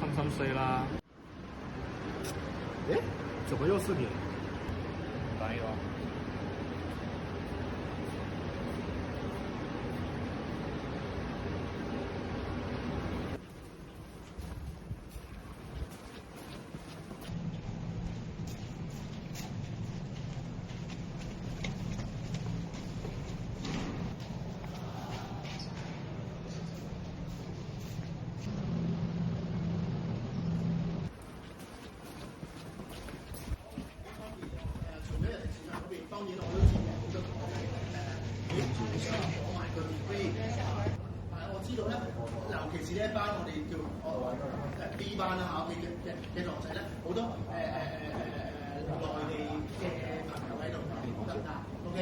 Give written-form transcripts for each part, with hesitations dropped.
心碎啦。誒，怎麼又是你？唔抵喎。當然我都知嘅，好多同學想攞埋個 degree。但係我知道咧，尤其是呢一班我哋叫B 班啦嚇嘅同學仔咧，好多內地嘅朋友喺度得唔得 ？OK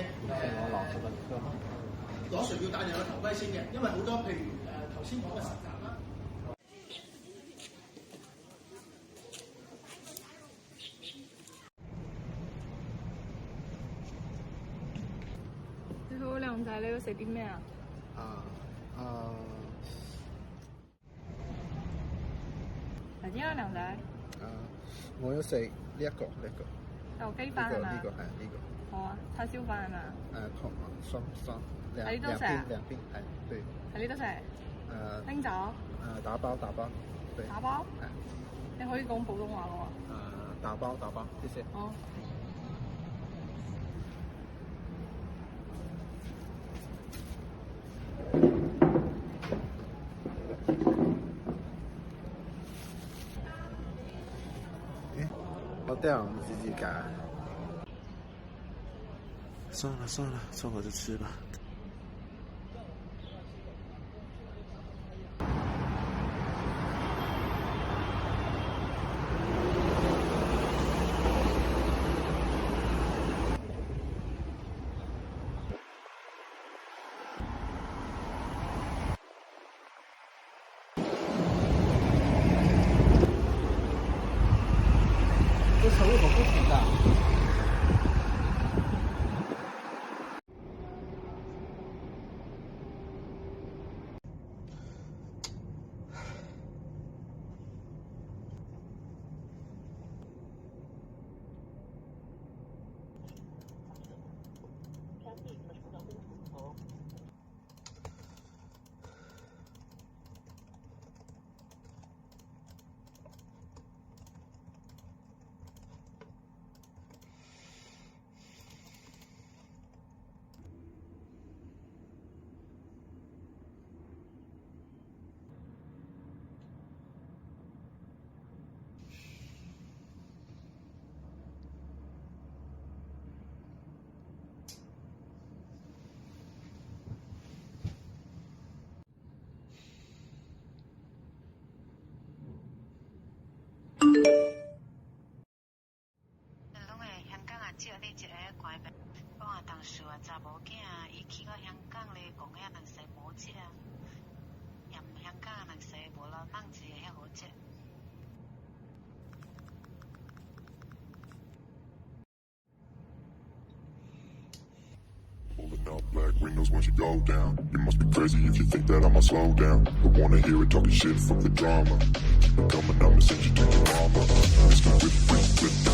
攞誰要戴定個頭盔先嘅，因為好多譬如頭先講嘅實習啦。好，靚仔，你要食啲咩啊？嚟啲啊，靚仔。我要食呢一個。有雞飯係嘛？呢個係呢個。好啊，叉燒飯係嘛？雙喺呢度食啊？兩邊係對。喺呢度食？拎走？打包，對。打包？你可以講普通話嘅喎。打包，謝謝。好。我这样自己改。算了，凑合着吃吧。这车为什么不停的？借你一个关系，我啊当时啊查某囝，伊去到香港咧，讲遐人生无食，嫌香港人生无老人子遐好食。Pulling up black windows once you go down. You must be crazy if you think that I'ma slow down. But wanna hear it talking shit from the drama. Coming up and send you to your mama. Mr. Whip,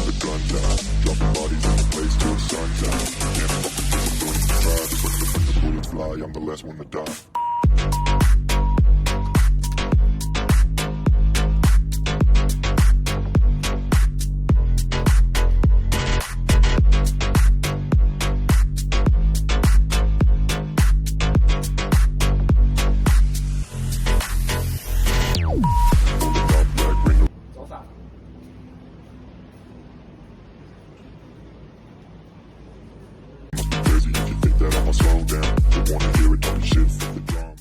the gun down. Dropping bodies in the place till the sun's out. Can't fuck with this, I'm going to try. Just when the bullets fly, I'm the last one to die. Slow down, don't wanna hear it talking shit from the drama.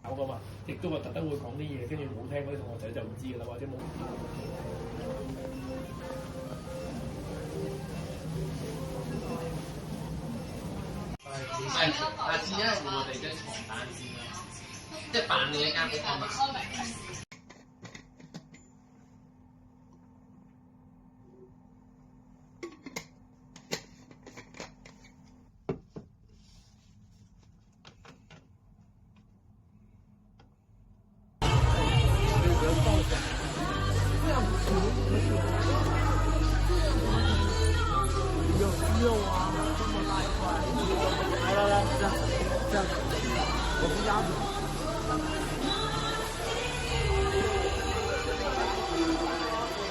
搞噶嘛，亦都話特登會講啲嘢，跟住冇聽嗰啲同學仔就唔知㗎啦，或者冇。係，下次咧換我哋張床單先啦，即係扮你一間屋啊嘛。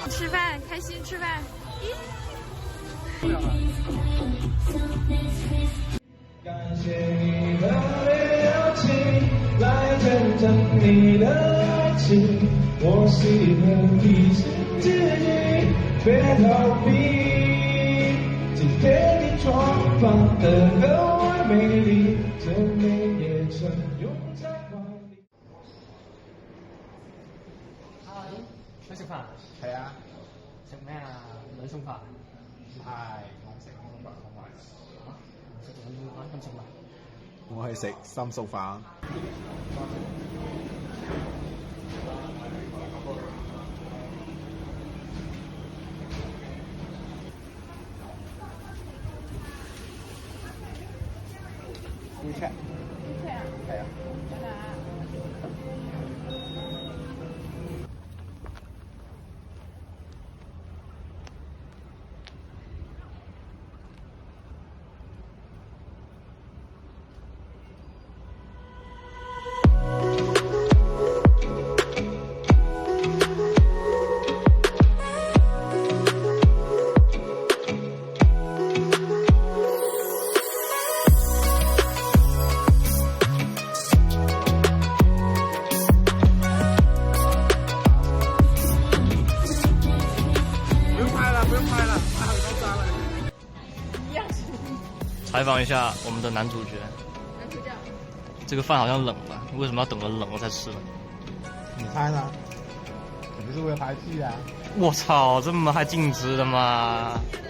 吃饭，开心吃饭。感谢你的邀请，来见证你的爱情。我喜欢提醒自己，别逃避。今天你闯放得格外美丽，这美也曾拥在怀里。去食飯？係啊，食咩啊？兩餸飯。係我食兩餸飯好埋。食兩餸飯咁食埋。我係食三餸飯。WeChat。係啊。係啊。采访一下我们的男主角。男主角。这个饭好像冷了，为什么要等着冷了再吃呢？你猜呢？肯定是为了拍戏啊！我操，这么还禁止的吗？男